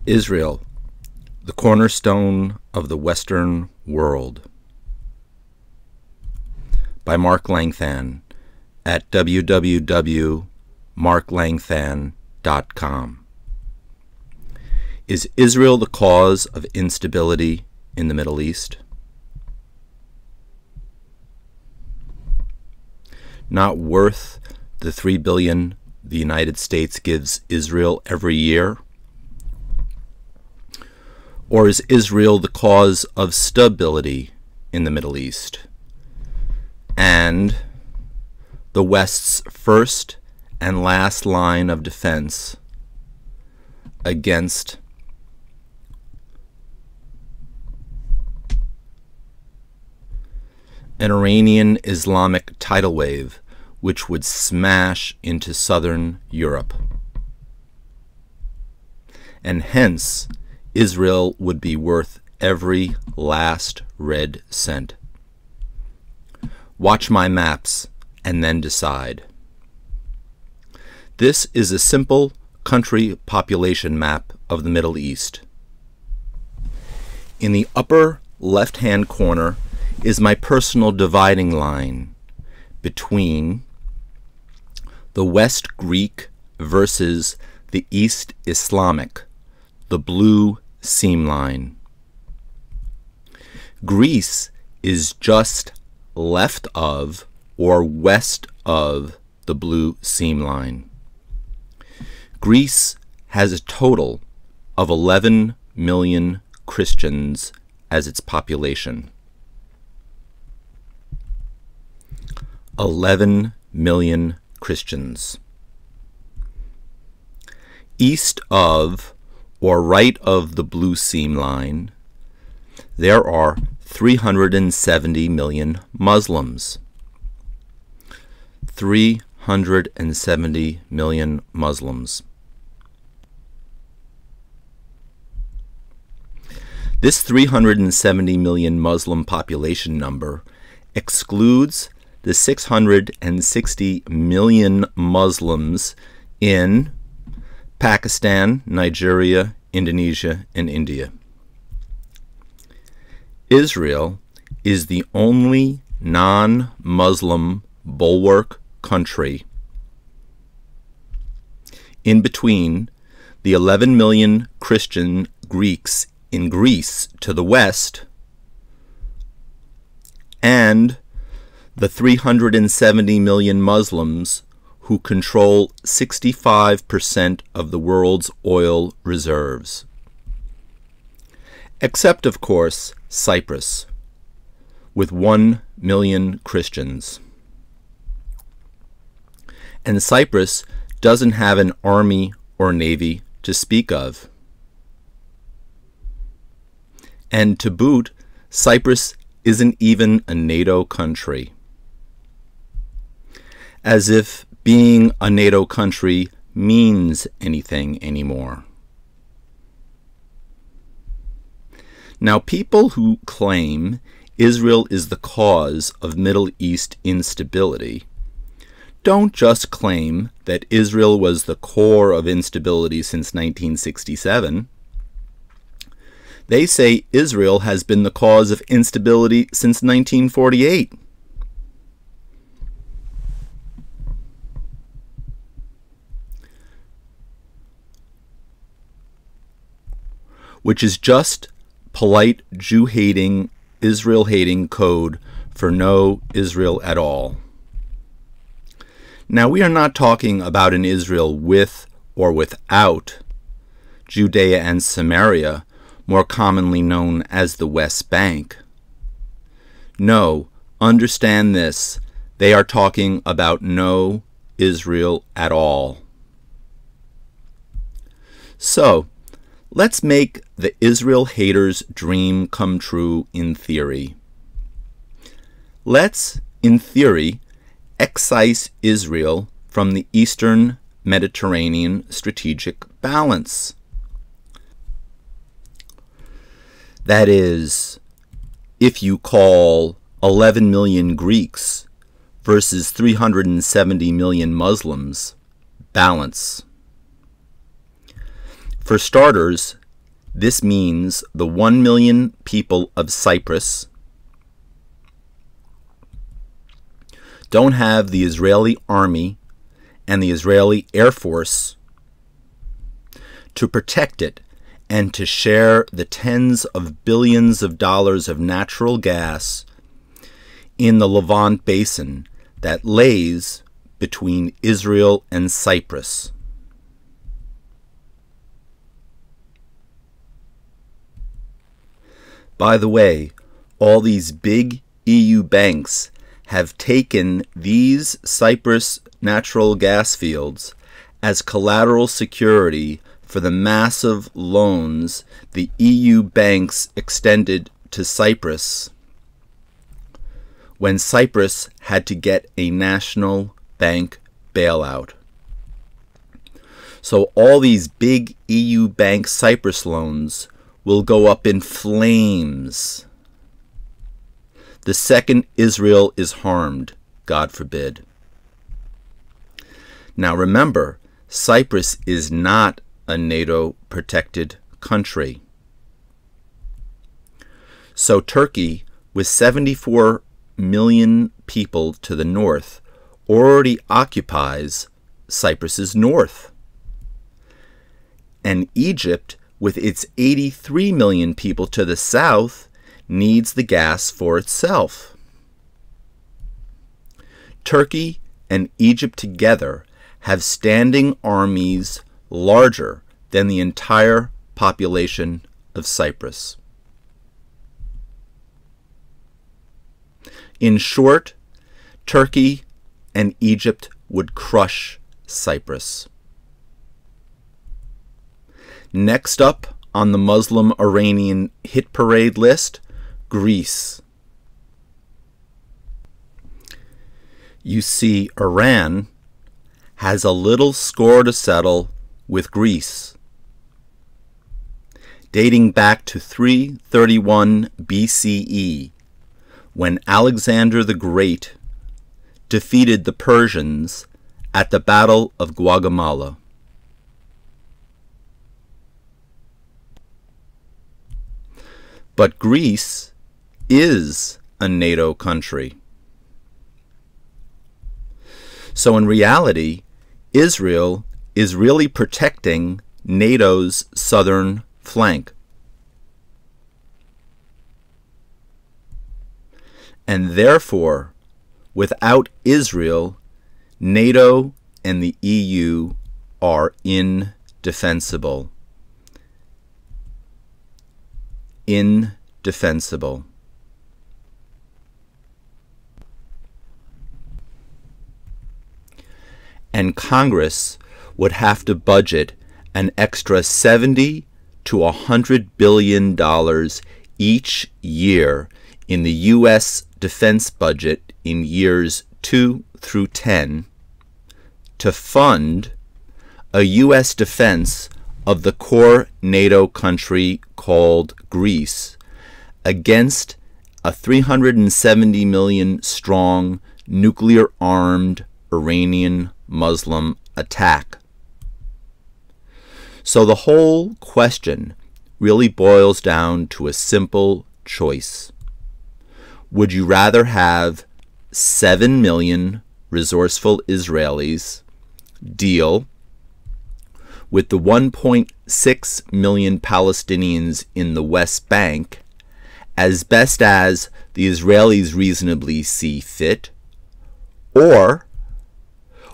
Israel, the cornerstone of the Western world, by Mark Langthan at www.marklangthan.com. Is Israel the cause of instability in the Middle East? Not worth the $3 billion the United States gives Israel every year? Or is Israel the cause of stability in the Middle East and the West's first and last line of defense against an Iranian Islamic tidal wave which would smash into southern Europe? And hence, Israel would be worth every last red cent. Watch my maps and then decide. This is a simple country population map of the Middle East. In the upper left-hand corner is my personal dividing line between the West Greek versus the East Islamic, the blue seam line. Greece is just left of or west of the blue seam line. Greece has a total of 11 million Christians as its population. 11 million Christians. East of or right of the blue seam line, there are 370 million Muslims. 370 million Muslims. This 370 million Muslim population number excludes the 660 million Muslims in Pakistan, Nigeria, Indonesia, and India. Israel is the only non-Muslim bulwark country in between the 11 million Christian Greeks in Greece to the west and the 370 million Muslims who control 65% of the world's oil reserves. Except, of course, Cyprus, with 1 million Christians. And Cyprus doesn't have an army or navy to speak of. And to boot, Cyprus isn't even a NATO country. As if being a NATO country means anything anymore. Now, people who claim Israel is the cause of Middle East instability don't just claim that Israel was the core of instability since 1967. They say Israel has been the cause of instability since 1948. Which is just polite Jew-hating, Israel-hating code for no Israel at all. Now, we are not talking about an Israel with or without Judea and Samaria, more commonly known as the West Bank. No, understand this, they are talking about no Israel at all. So, let's make the Israel haters' dream come true in theory. Let's, in theory, excise Israel from the Eastern Mediterranean strategic balance. That is, if you call 11 million Greeks versus 370 million Muslims balance. For starters, This means the 1 million people of Cyprus don't have the Israeli army and the Israeli Air Force to protect it and to share the tens of billions of dollars of natural gas in the Levant Basin that lays between Israel and Cyprus. By the way, all these big EU banks have taken these Cyprus natural gas fields as collateral security for the massive loans the EU banks extended to Cyprus when Cyprus had to get a national bank bailout. So all these big EU bank Cyprus loans will go up in flames the second Israel is harmed, God forbid. Now remember, Cyprus is not a NATO-protected country. So Turkey, with 74 million people to the north, already occupies Cyprus's north. And Egypt, with its 83 million people to the south, needs the gas for itself. Turkey and Egypt together have standing armies larger than the entire population of Cyprus. In short, Turkey and Egypt would crush Cyprus. Next up on the Muslim-Iranian hit parade list, Greece. You see, Iran has a little score to settle with Greece. Dating back to 331 BCE, when Alexander the Great defeated the Persians at the Battle of Gaugamela. But Greece is a NATO country. So in reality, Israel is really protecting NATO's southern flank. And therefore, without Israel, NATO and the EU are indefensible. Indefensible. And Congress would have to budget an extra $70 to $100 billion each year in the U.S. defense budget in years 2 through 10 to fund a U.S. defense of the core NATO country called Greece against a 370 million strong nuclear-armed Iranian Muslim attack. So the whole question really boils down to a simple choice. Would you rather have 7 million resourceful Israelis deal with the 1.6 million Palestinians in the West Bank as best as the Israelis reasonably see fit? Or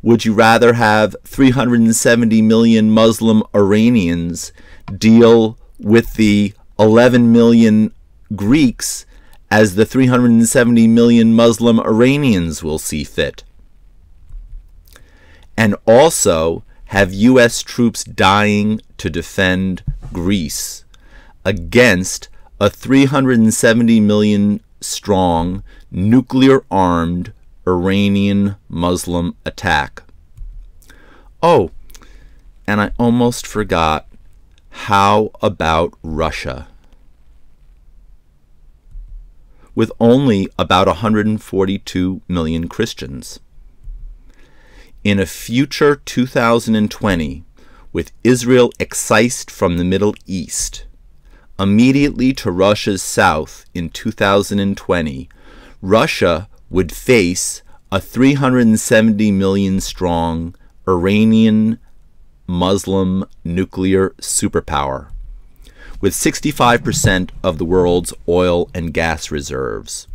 would you rather have 370 million Muslim Iranians deal with the 11 million Greeks as the 370 million Muslim Iranians will see fit? And also have U.S. troops dying to defend Greece against a 370 million strong nuclear-armed Iranian Muslim attack. Oh, and I almost forgot, how about Russia? With only about 142 million Christians. In a future 2020, with Israel excised from the Middle East, immediately to Russia's south in 2020, Russia would face a 370 million strong Iranian Muslim nuclear superpower, with 65% of the world's oil and gas reserves.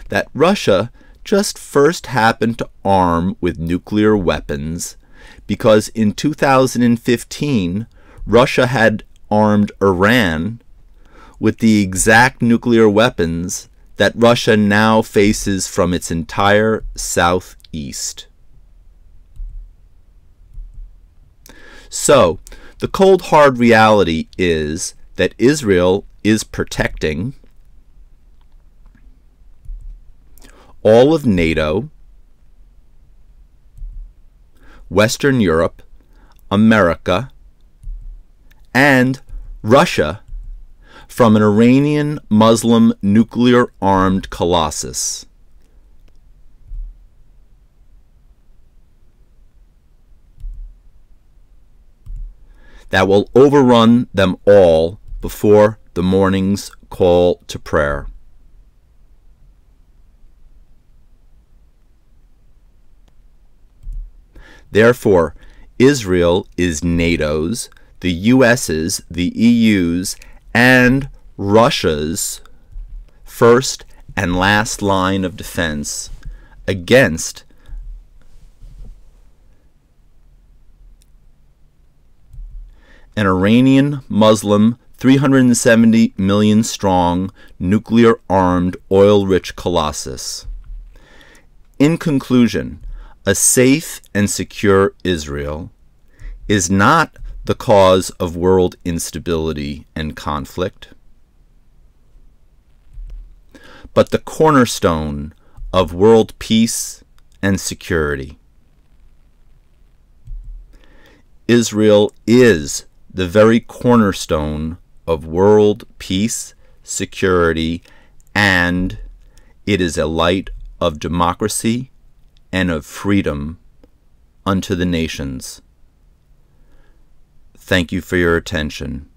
That Russia just first happened to arm with nuclear weapons because in 2015 Russia had armed Iran with the exact nuclear weapons that Russia now faces from its entire southeast. So, the cold hard reality is that Israel is protecting all of NATO, Western Europe, America, and Russia from an Iranian Muslim nuclear-armed colossus. That will overrun them all before the morning's call to prayer. Therefore, Israel is NATO's, the US's, the EU's, and Russia's first and last line of defense against an Iranian Muslim 370 million strong nuclear-armed oil-rich colossus. In conclusion, a safe and secure Israel is not the cause of world instability and conflict, but the cornerstone of world peace and security. Israel is the very cornerstone of world peace, security, and it is a light of democracy and of freedom unto the nations. Thank you for your attention.